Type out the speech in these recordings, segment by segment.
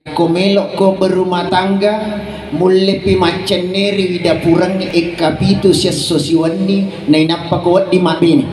Komelok ko berumah tangga mulle pimacenneri widapurang ekapitu siya sosiwanni na inapakawat di mabini.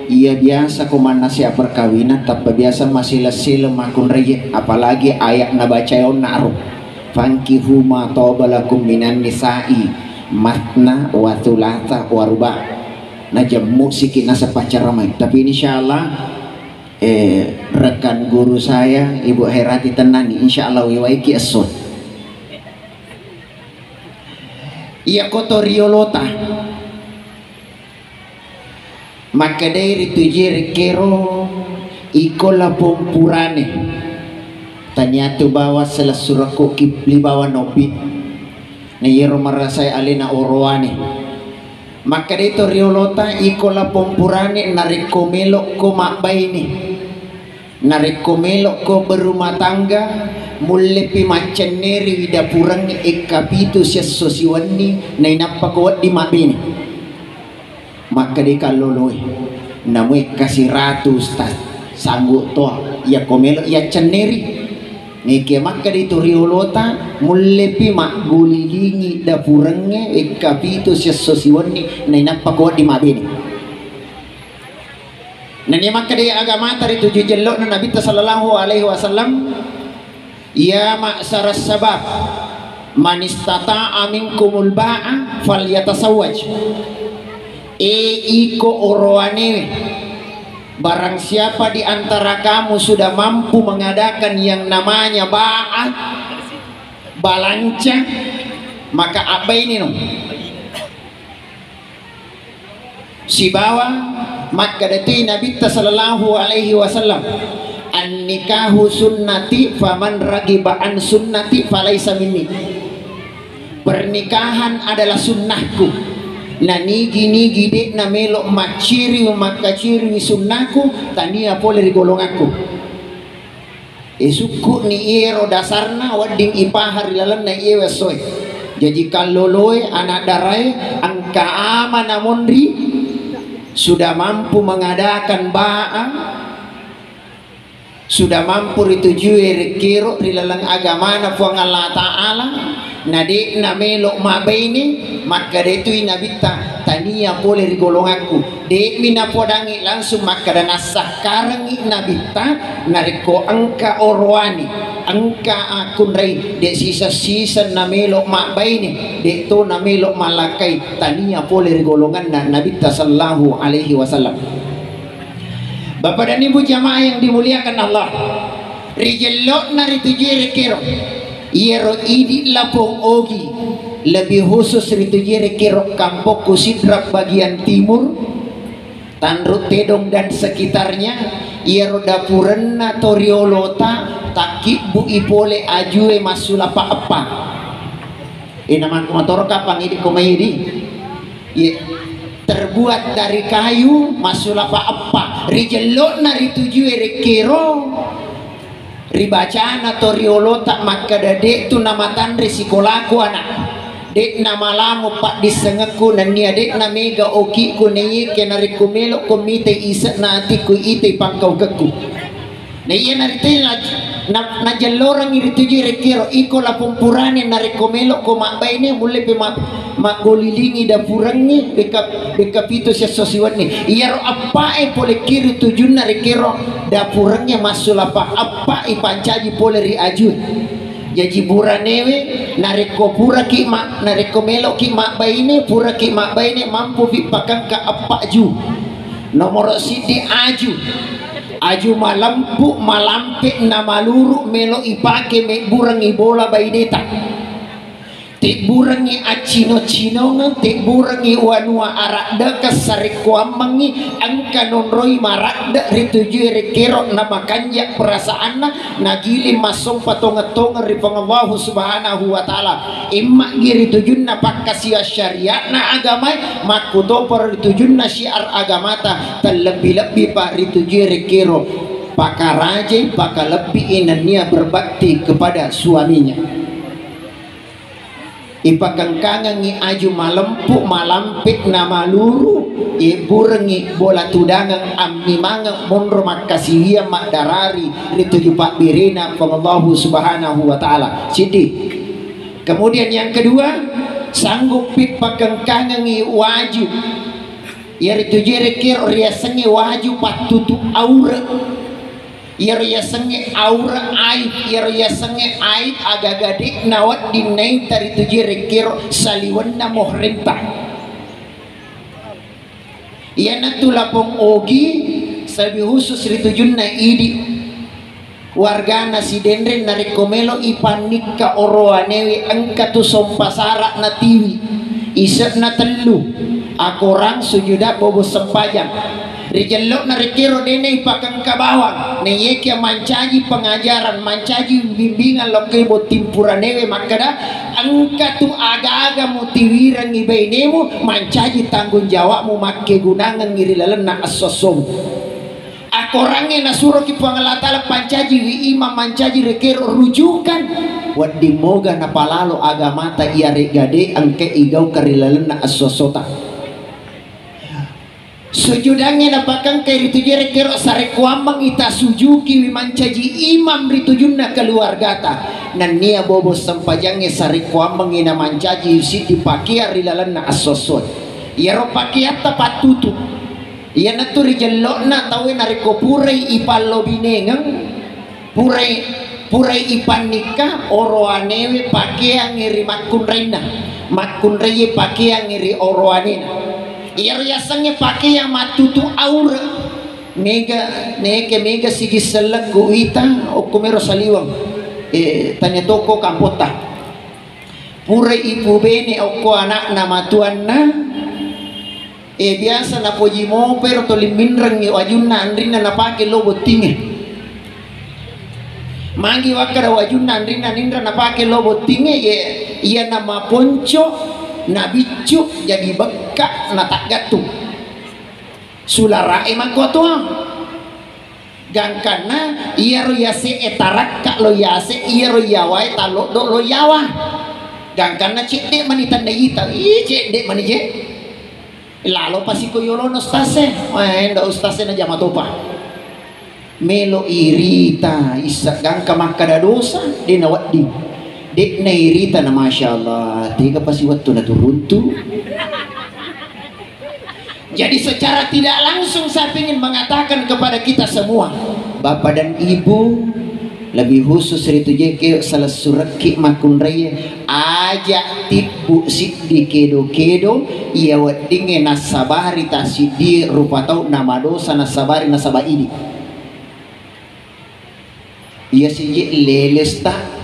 Iya biasa komanda siap perkawinan tapi biasa masih lesile makun reye apalagi ayat nabacayon naruh fankihu ma tobalakum minan nisa'i matna wa thulatha wa ruba' najam musiki nasa pacaramai. Tapi insyaallah rekan guru saya Ibu Herati Tenani insyaallah wiwaiki esot iya kotoriolota maka dari tujir kero ikola pompurane tanyatu bawa selasuraku kipli bawa nopi na yero marasay alina orwane maka dari to riolota ikola pompurane narikomelo ko makbaini narikomelo ko berumah tangga mulle pimacenneri widapurang ekapitu siya sosiwanni na inapakawat di mabini maka di kaloloy namui kasih ratus tas sanggup toh ya komelo ya ceneri niki maka di turiolota mulepi mak gulilingi dapurangnya ekapitu siya sosiwani na inapakawat di mabini nani maka di agama tari tujuh jelok na Nabi sallallahu alaihi wasallam ya ma'saras sabab man istata'a minkumul ba'a falyatasawwaj iko oroane barang siapa di antara kamu sudah mampu mengadakan yang namanya ba'ah balanca maka apa ini no si bawa maka dati Nabi sallallahu alaihi wasallam an nikahu sunnati faman ragiba an sunnati falaisa minni pernikahan adalah sunnahku na nigi dek na melok maciri makaciri sunnahku tania pole rigolonganku suku ni ero dasarna wading ipahar lalan na iwe soy jadi kaloloy anak darai angka ama namonri sudah mampu mengadakan ba'a sudah mampu ditujui rekiro rilalang agama na puang Allah Ta'ala nadi na melok mabaini maka itu inabita tania pole rigolonganku de mina podangi langsung maka dan asakaran inabita nariko angka orwani angka akun rei de sisa na melok mabaini de to na melok malakai tania pole rigolongan na nabita sallallahu alaihi wasallam. Bapak dan Ibu jamaah yang dimuliakan Allah rijelok nari tujiri kero yero idi lapong ogi lebih khusus ritujiri kero kampok kusidrak bagian timur Tanrut Tedong dan sekitarnya yero dapuren atau riolota takik bu ipole ajue masulapa apa inaman motor kapang ini komayidi terbuat dari kayu masulapa apa rijelok nari tujiri kero ribacana atau riolota maka dek tu nama tandri sikolaku anak dek nama lamu pak disengaku nania dek na mega oki ku neyi kenari kumelo komite isa na atiku ite pangkau keku na iya narite na jalorang irituji rekiro iko la pumpurane na rekomelo ko makbaine mulai pe magolilingi dapurangni bekapito siya sosiwanni iyaro apa pole kiri tujun na rekiro dapurangnya masulapa apa ipancaji pole ri ajun jadi buranewe nareko pura ki mak nareko melo ki mak baine pura ki mak baine mampu vipakang ka apa ju nomor sidi aju malampu malampe na maluru melo ipake me burang ibola baineta ti burangi acino-cino ti burangi wanua arakda kasari kuamangi angka nonroi marakda rituju rekero nama kanjak perasaan nagili masong patonga-tonga ripang Allah subhanahu wa ta'ala imma giri tujunna pakkasia syariat na agamai makuto per ritujunna syiar agamata terlebih-lebih pak rituju rekero pakaraje pakalebih inania berbakti kepada suaminya ipakangkangangi aju malempuk malampik nama luru iburengi bola tudangang amnimangang monro makasihia makdarari rituju pak birina pengallahu subhanahu wa ta'ala sidi. Kemudian yang kedua sanggup pipakangkangangi waju ya rituju rekir riasangi waju patutu aura ya riasannya aura aib ya riasannya aib agak gadik nawat dinai tari tuji rekir saliwanna muhrintah ya natulapong ogi sabi khusus ritujunna idi warga nasi dendren narikomelo ipanik ka oroanewi angkatu sompasara na tiwi isap na telu akorang sujuda bobo sempajang Rijalok na rekiro dene ipakang kabawang neyekya mancaji pengajaran mancaji bimbingan lokebo timpuranewe makada angka tu aga-aga mutiwiran ngibainemu mancaji tanggung jawabmu makke gunangan ngirilalena asosom akorangnya nasuro ki pangalatala pancaji wi imam mancaji rekiro rujukan waddi moga napalalo agamata iya regade angke igau karilalena asosota sujudangnya napakang kay ritujere kero sare kuamang ita sujuki wimancaji imam ritujunna keluargata nan nia bobo sampajangnya sare kuamang ina mancaji si dipakia rilalanna asosot yaro pakiata patutu iya naturi jellokna tawe nariko purai ipallo binengang purai ipan nikah oroanewe pakia ngiri makun reye pakia ngiri oroanena iya riasannya pakai yang matutu aura mega sigi selek kuita okumero saliwang tanya toko kampota pura ibu bene oko anak nama tuan na biasa na poji moper to liminrang wajunna andrina na pakai lobo tinge mangi wakara wajunna andrina nindra na pakai lobo tinge iya nama ponco na bicu jadi bekak na tak gatung sulara emang kotoa gangkana iya ro yase etarak kak lo yase iya ro yawai talo do lo yawa gangkana cek dek manita nayita cek dek manije lalo pasiko yolo no stase nda ustase na jamatopa melo irita isa gangka makada dosa dina waddi dek nairita na masya Allah tiga pasti waktu na turuntu. Jadi secara tidak langsung saya ingin mengatakan kepada kita semua bapak dan ibu lebih khusus itu jeke salah suraki makun raya ajak tipu sidi kedo iya wadinge nasabari tasidi rupa tau nama dosa nasabari nasabah ini iya siji leles tak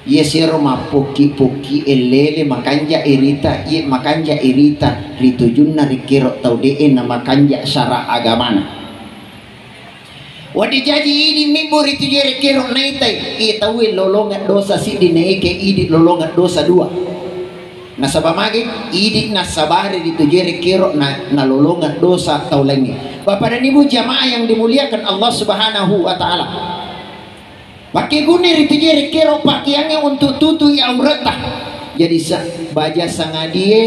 yes roma poki elele makanja irita ye makanja irita ritujunna rikiro tau deen na makanja syara agamana wadi jadi ini mimbo ritujere rikiro naitai itawi lolongan dosa si dinaike idi lolongan dosa dua nasabah mage idi nasabari ritujere rikiro na lolongan dosa tau lengi. Bapak dan ibu jamaah yang dimuliakan Allah subhanahu wa ta'ala pakai gune ritujere kero pakaiannya untuk tutui auratah jadi baja sangadie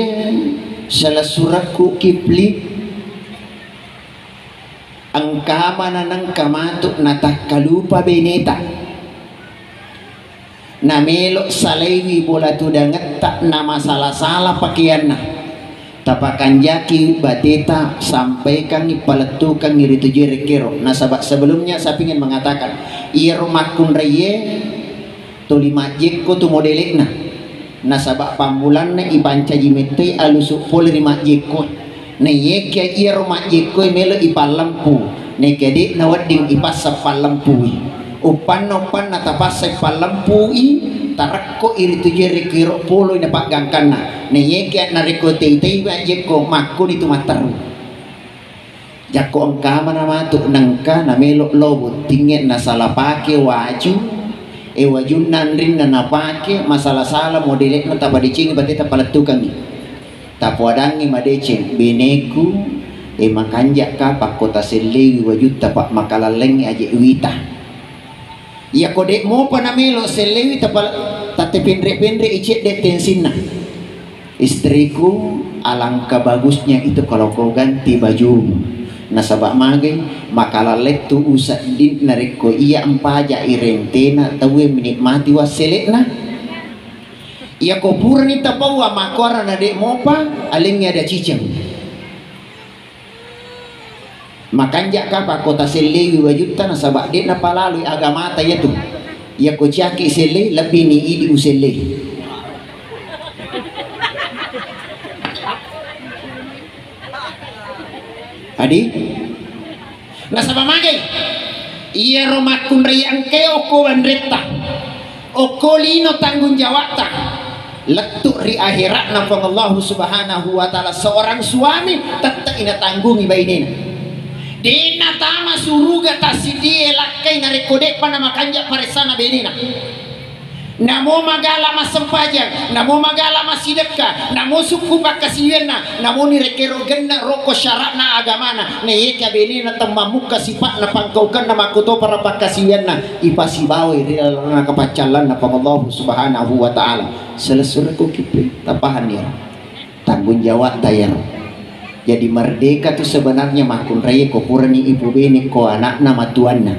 salah suratku kipli angkama nanang kamatuk natah kalupa beneta namelo salaiwi bola tudanget tak nama salah pakaianna tapakan jaki bateta sampaikan ipaletukan ritujere kero. Nah sahabat sebelumnya saya ingin mengatakan iya rumakun reye tuli majekko tu modelekna nah sahabat pambulan na ipanca jimete alusuk pol rimajekko na yekya iya rumajekko melo ipalampu na kede na wading ipasa palampui upan na tapasa palampui tarakko iri tu jeri kiro polo ina pagangkana ne yeke na reko tei ba jeko makun itu mataru jako angka mana matu nangka na melok lobo tingget na salah pake waju waju nandrin na napake masalah salah modelek na tabadicing berarti tapaletukan tapuadangi madeceng beneku makanjak ka pakota selewi wajud tapak makalaleng aje wita ya kodek mo pa na melo selewi tapal tate pendre icet de tensinna istriku alangkah bagusnya itu kalau kau ganti baju nasabak magay makalalek tu usah din nariko iya empaja irentena tawe menikmati waselek na iya ko purni tapawa makora na dek mo pa alingnya ada cicang makanja kapa kota selewi wajuta na sabak dek na palalui agama taya tu ya ko caki sele lebih ni idi usele adi na sabak magay iya romakun riyang ke oko bandreta oko lino tanggung jawab tak letuk ri akhirat na Allah subhanahu wa ta'ala seorang suami tetap ina tanggungi bainina dina tama suruga tasidie lakai narekodek pana makanja paresana benina namo magala masempajang namo magala masideka namo suku pakasiyenna namo ni rekero genna roko syaratna agamana ne yeka benina tamamuka sifat na pangkaukan na makuto para pakasiyenna ipasibawe rilana kapacalan na Allah subhanahu wa ta'ala selesura ko kipi tapahan ya tanggung jawab tayar jadi merdeka itu sebenarnya makun raya ko purani ibu bini ko anak nama tuanna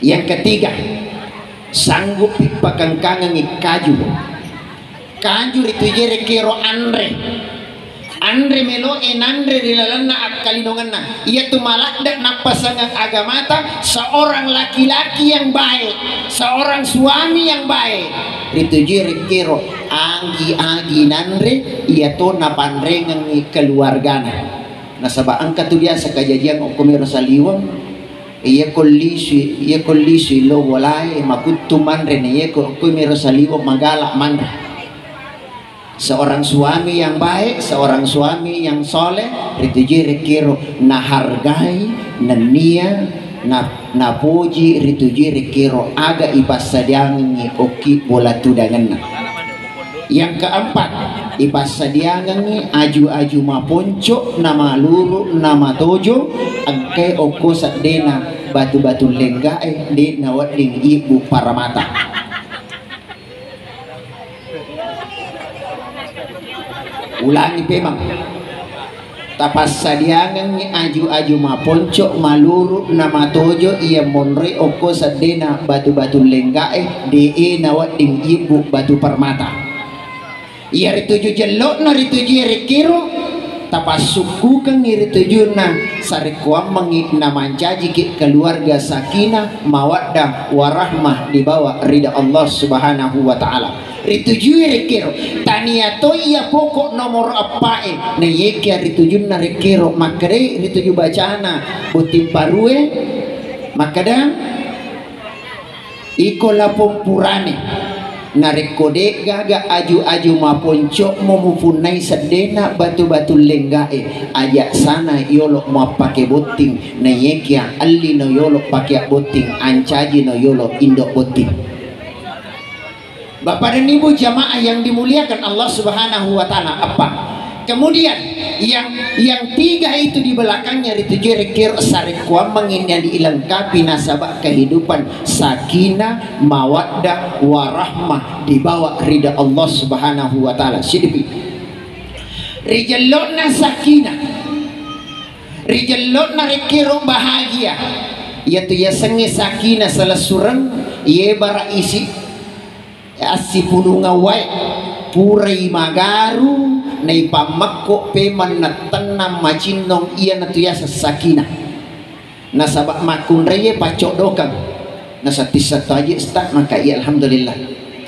yang ketiga sanggup pagangkangan kaju itu jere kero andre melo enandre dilalana akalinonganna ia tu malak dak napasangan agamata seorang laki-laki yang baik seorang suami yang baik itu jere kero agi nandre ia tu napandrengan keluargana nasaba angka tu dia sakajajian okomero saliwang ia kolisi lo walai makutu mandre ne ia okomero saliwang magala mandre seorang suami yang baik, seorang suami yang soleh itu jere-kero na hargai, na nia, na puji itu jere-kero aga ipasadiangi oki bola tudangan. Yang keempat ipasadiangi aju-aju maponco nama luru nama tojo angke oko sadena batu-batu lenggae di nawading ibu paramata. Ulangi pemang tapas sadiangan ni aju-aju maponco maluru nama tojo ia monre oko sadena batu-batu lenggae de nawat ding ibu batu permata ia rituju jelok na rituju rekiro tapas suku kang rituju na sarikuam mengik nama caji keluarga sakinah mawaddah warahmah di bawah ridha Allah subhanahu wa ta'ala rituju rekero tania to iya pokok nomor apae ne yeke rituju na rekero makare rituju bacana butim parue makada iko lapong purane na rekode gaga aju-aju maponco momupunai sedena batu-batu lenggae ajak sana yolok mau pakai boting ne yeke alli no yolok pakai boting ancaji no yolok indok boting. Bapak dan Ibu jamaah yang dimuliakan Allah Subhanahu wa ta'ala apa? Kemudian yang tiga itu di belakangnya itu jerekir sarikuam yang dilengkapi nasabah kehidupan sakinah, mawaddah, warahmah di bawah ridha Allah Subhanahu wa ta'ala. Sidipi. Rijalotna sakinah. Rijalotna rekiro bahagia. Yaitu ya sengi sakinah salah surang ye bara isi asi pulunga wae purai magaru nai pamakko peman na tenam macinong iya na tuya sakinah nasabak makun reye pacok dokang nasatisa taji stak maka iya alhamdulillah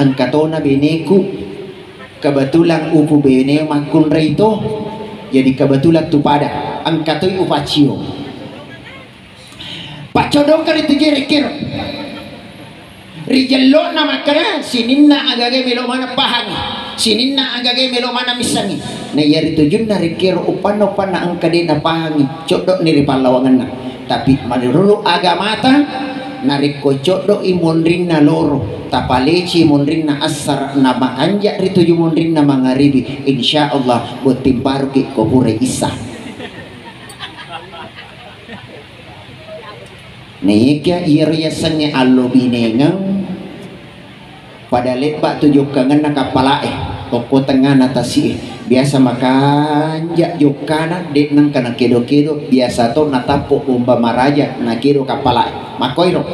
angkatona beneku kebetulan upu bene makun rey to jadi kebetulan tu pada angkatoi upacio pacok dokang itu kira-kira rijallo na makara sininna agage melo mana pahangi sininna agage melo mana misangi na yari tujun na rikiro upano na ang kadina pahangi codok niri palawangan na tapi manurulu agamata nariko codok imonrin na loro tapaleci monrin na asar na makanja rituju monrin na mangaribi insyaallah buat timparu ki kopure isa Nika iya sange allo binengang pada lepak tujuh kangen nakapalae toko tengah natasi biasa makan jak jokana dek nang kana kedo biasa to natapo umba maraja nakido kapalae makoiro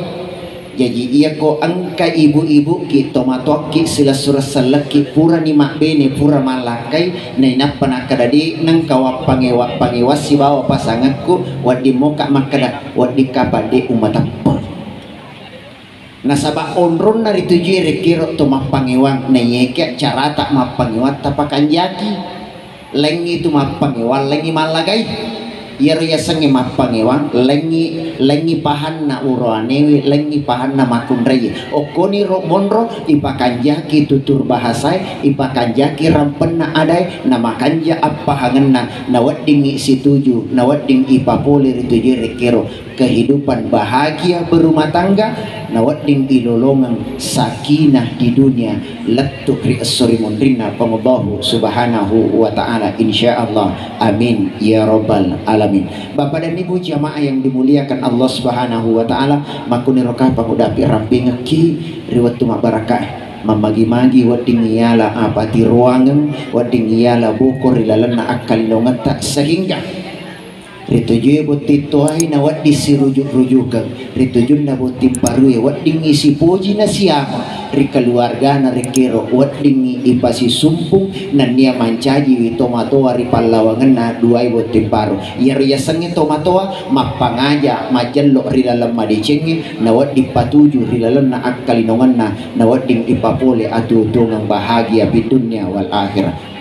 jadi iya ko angka ibu-ibu ki tomato ki sila surah salaki pura ni makbene pura malakai naina panakadadi nang kawa pangewa si bawa pasanganku wadi moka makada wadi kapade umatapon nasaba onron dari tujuh rekiro to mapangewang nayeke cara tak mapangewat tapakan jaki lengi tu mapangewang lengi malagai iya sange mapangewang lengi pahan na uroane lengi pahan na makunrei okoni monro ipakanjaki tutur bahasai ipakanjaki rampen na adai na makanja apahangan na wadding si tuju na wadding ipapole rituju rekero kehidupan bahagia berumah tangga na wadding ilolongan sakinah di dunia letuk ri asuri mondrina pangallahu subhanahu wa ta'ala insyaallah amin ya rabbal alamin. Bapak dan Ibu jamaah yang dimuliakan Allah Subhanahu wa taala, makunirokah pangudapi ramping ki riwat tuma barakah mamagi-magi wading iala apati ruangan wading iala bukur ilalana akal nongata sehingga rituju buti tuai na wadi sirujuk-rujukan rituju na buti parue wading isi puji na siapa ri keluarga na rikero wading ipasi sumpung na niya mancaji wi tomatoa ri palawangan na duai buti paru iya riasannya tomatoa mapangaja majallo ri lalam madicengi na wadi patuju ri lalam na akalinongan na wading ipapole atu tungang bahagia di dunia wal akhirah